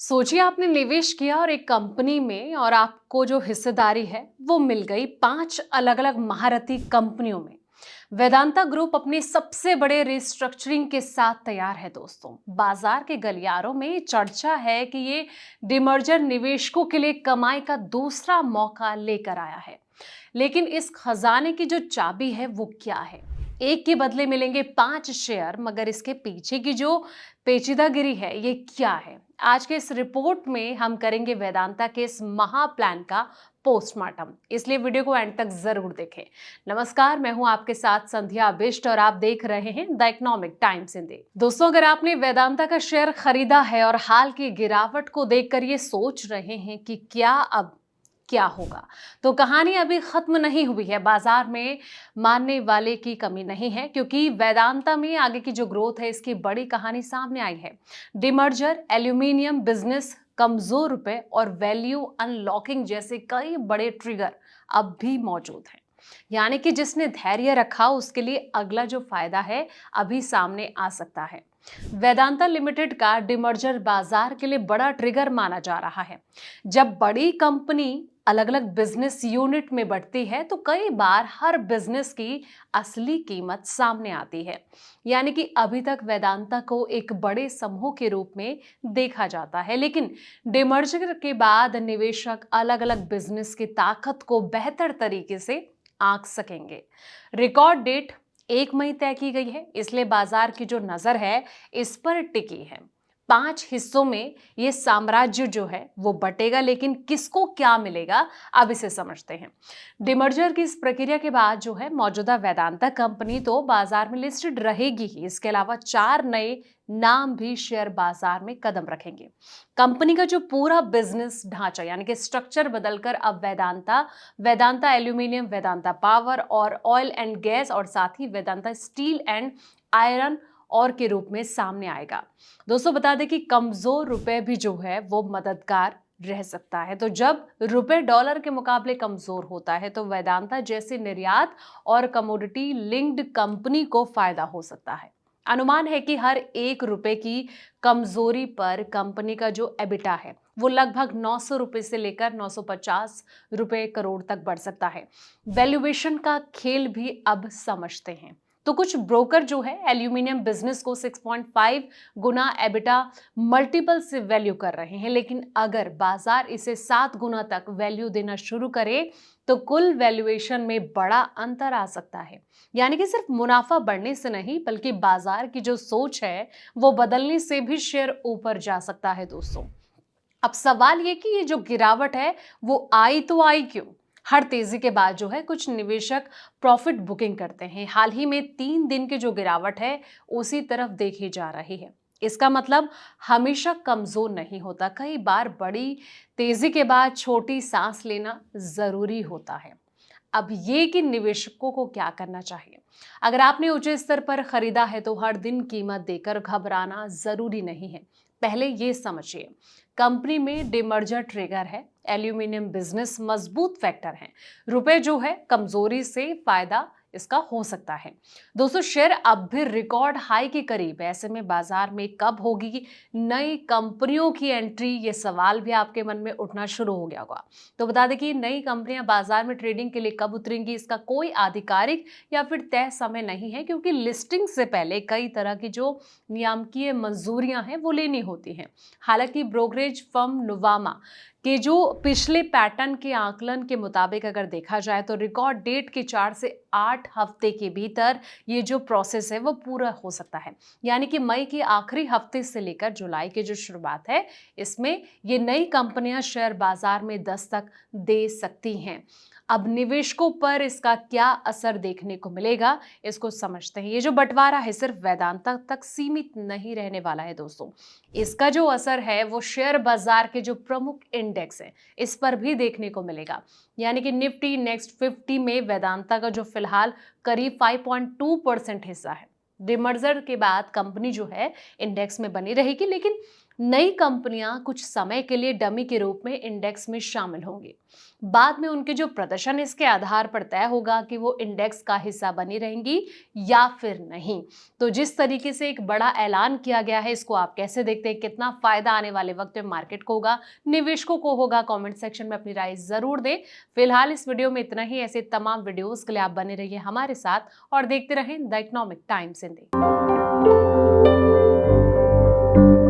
सोचिए आपने निवेश किया और एक कंपनी में और आपको जो हिस्सेदारी है वो मिल गई 5 अलग अलग महारथी कंपनियों में। वेदांता ग्रुप अपनी सबसे बड़े रिस्ट्रक्चरिंग के साथ तैयार है दोस्तों। बाजार के गलियारों में चर्चा है कि ये डिमर्जर निवेशकों के लिए कमाई का दूसरा मौका लेकर आया है। लेकिन इस खजाने की जो चाबी है वो क्या है? एक के बदले मिलेंगे 5 शेयर, मगर इसके पीछे की जो पेचीदागिरी है ये क्या है? आज के इस रिपोर्ट में हम करेंगे वेदांता के इस महा प्लान का पोस्टमार्टम, इसलिए वीडियो को एंड तक जरूर देखें। नमस्कार, मैं हूं आपके साथ संध्या बिष्ट और आप देख रहे हैं द इकोनॉमिक टाइम्स हिंदी। दोस्तों, अगर आपने वेदांता का शेयर खरीदा है और हाल की गिरावट को देखकर ये सोच रहे हैं कि क्या होगा, तो कहानी अभी खत्म नहीं हुई है। बाजार में मानने वाले की कमी नहीं है, क्योंकि वेदांता में आगे की जो ग्रोथ है इसकी बड़ी कहानी सामने आई है। डिमर्जर, एल्यूमिनियम बिजनेस, कमजोर रुपए और वैल्यू अनलॉकिंग जैसे कई बड़े ट्रिगर अब भी मौजूद हैं। यानी कि जिसने धैर्य रखा उसके लिए अगला जो फायदा है अभी सामने आ सकता है। वेदांता लिमिटेड का डिमर्जर बाजार के लिए बड़ा ट्रिगर माना जा रहा है। जब बड़ी कंपनी अलग अलग बिजनेस यूनिट में बढ़ती है तो कई बार हर बिजनेस की असली कीमत सामने आती है। यानी कि अभी तक वेदांता को एक बड़े समूह के रूप में देखा जाता है, लेकिन डिमर्जर के बाद निवेशक अलग अलग बिजनेस की ताकत को बेहतर तरीके से आंक सकेंगे। रिकॉर्ड डेट 1 मई तय की गई है, इसलिए बाजार की जो नजर है इस पर टिकी है। 5 हिस्सों में ये साम्राज्य जो है वो बटेगा, लेकिन किसको क्या मिलेगा अब इसे समझते हैं। डिमर्जर की इस प्रक्रिया के बाद जो है मौजूदा वेदांता कंपनी तो बाजार में लिस्टेड रहेगी ही, इसके अलावा 4 नए नाम भी शेयर बाजार में कदम रखेंगे। कंपनी का जो पूरा बिजनेस ढांचा यानी कि स्ट्रक्चर बदलकर अब वेदांता एल्यूमिनियम, वेदांता पावर और ऑयल एंड गैस और साथ ही वेदांता स्टील एंड आयरन और के रूप में सामने आएगा। दोस्तों, बता दें कि कमजोर रुपए भी जो है वो मददगार रह सकता है। तो जब रुपए डॉलर के मुकाबले कमजोर होता है तो वेदांता जैसे निर्यात और कमोडिटी लिंक्ड कंपनी को फायदा हो सकता है। अनुमान है कि हर 1 रुपए की कमजोरी पर कंपनी का जो एबिटा है वो लगभग 900 रुपए से लेकर 950 रुपए करोड़ तक बढ़ सकता है। वैल्यूएशन का खेल भी अब समझते हैं। तो कुछ ब्रोकर जो है एल्यूमिनियम बिजनेस को 6.5 गुना एबिटा मल्टीपल से वैल्यू कर रहे हैं, लेकिन अगर बाजार इसे 7 गुना तक वैल्यू देना शुरू करे तो कुल वैल्यूएशन में बड़ा अंतर आ सकता है। यानी कि सिर्फ मुनाफा बढ़ने से नहीं, बल्कि बाजार की जो सोच है वो बदलने से भी शेयर ऊपर जा सकता है दोस्तों। अब सवाल ये कि ये जो गिरावट है वो आई तो आई क्यों? हर तेजी के बाद जो है कुछ निवेशक प्रॉफिट बुकिंग करते हैं। हाल ही में 3 दिन की जो गिरावट है उसी तरफ देखी जा रही है। इसका मतलब हमेशा कमजोर नहीं होता, कई बार बड़ी तेजी के बाद छोटी सांस लेना जरूरी होता है। अब ये कि निवेशकों को क्या करना चाहिए। अगर आपने ऊंचे स्तर पर खरीदा है तो हर दिन कीमत देकर घबराना जरूरी नहीं है। पहले ये समझिए, कंपनी में डिमर्जर ट्रिगर है, एल्यूमिनियम बिजनेस मजबूत फैक्टर है, रुपए जो है कमजोरी से फायदा इसका हो सकता है। दोस्तों, शेयर अब भी रिकॉर्ड हाई के करीब है। ऐसे में बाजार में कब होगी नई कंपनियों की एंट्री, ये सवाल भी आपके मन में उठना शुरू हो गया होगा। तो बता दें कि नई कंपनियां बाजार में ट्रेडिंग के लिए कब उतरेंगी इसका कोई आधिकारिक या फिर तय समय नहीं है, क्योंकि लिस्टिंग से पहले कई तरह की जो नियामकीय मंजूरियां हैं वो लेनी होती हैं। हालांकि ब्रोकरेज फर्म नुवामा के जो पिछले पैटर्न के आकलन के मुताबिक अगर देखा जाए तो रिकॉर्ड डेट के 4 से 8 हफ्ते के भीतर ये जो प्रोसेस है वो पूरा हो सकता है। यानी कि मई के आखिरी हफ्ते से लेकर जुलाई की जो शुरुआत है इसमें ये नई कंपनियां शेयर बाजार में दस्तक दे सकती हैं। अब निवेशकों पर इसका क्या असर देखने को मिलेगा, इसको समझते हैं। ये जो बंटवारा है सिर्फ वेदांता तक सीमित नहीं रहने वाला है दोस्तों। इसका जो असर है वो शेयर बाजार के जो प्रमुख इंडेक्स हैं इस पर भी देखने को मिलेगा। यानी कि निफ्टी नेक्स्ट 50 में वेदांता का जो फिलहाल करीब 5.2% हिस्सा है। डिमर्जर के बाद कंपनी जो है इंडेक्स में बनी रहेगी, लेकिन नई कंपनियां कुछ समय के लिए डमी के रूप में इंडेक्स में शामिल होंगी। बाद में उनके जो प्रदर्शन इसके आधार पर तय होगा कि वो इंडेक्स का हिस्सा बनी रहेंगी या फिर नहीं। तो जिस तरीके से एक बड़ा ऐलान किया गया है, इसको आप कैसे देखते हैं? कितना फायदा आने वाले वक्त में मार्केट को होगा, निवेशकों को होगा? कमेंट सेक्शन में अपनी राय जरूर दें। फिलहाल इस वीडियो में इतना ही। ऐसे तमाम वीडियोस के लिए आप बने रहिए हमारे साथ और देखते रहें द इकोनॉमिक टाइम्स हिंदी।